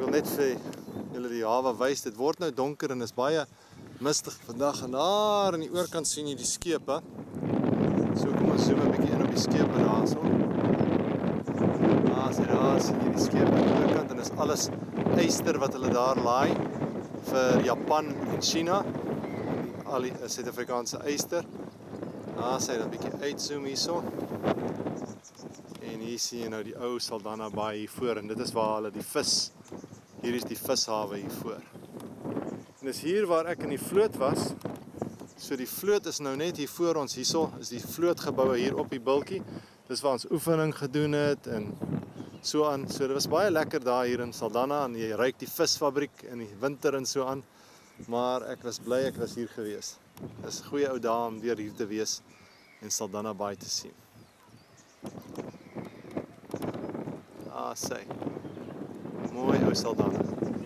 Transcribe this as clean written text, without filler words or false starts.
wil net vir julle die hawe wys. Dit word nou donker en is baie mistig vandag en daar aan die oorkant sien jy die skepe. So kom ons zoom 'n bietjie in op die skepe daarso. Daar sien jy die skepe aan die oorkant en is alles yster wat hulle daar laai vir Japan en China. Al die Suid-Afrikaanse yster. Daar sê jy dan 'n bietjie uitzoom hierso. En hier sien jy nou die ou Saldanha Bay hier voor en dit is waar hulle die vis, hier is die vishawe hier voor. En dis hier waar ek in die vloot was. So die vloot is nou net hier voor ons, hierso is die vlootgeboue hier op die bultjie. Dis waar ons oefening gedoen het en so aan. So dit was baie lekker daar hier in Saldanha en jy ruik die visfabriek in die winter en so aan. Maar ek was bly ek was hier gewees. Dis 'n goeie ou dae om weer hier te wees en Saldanha Bay te sien. Sê. Mooi ou Saldanha.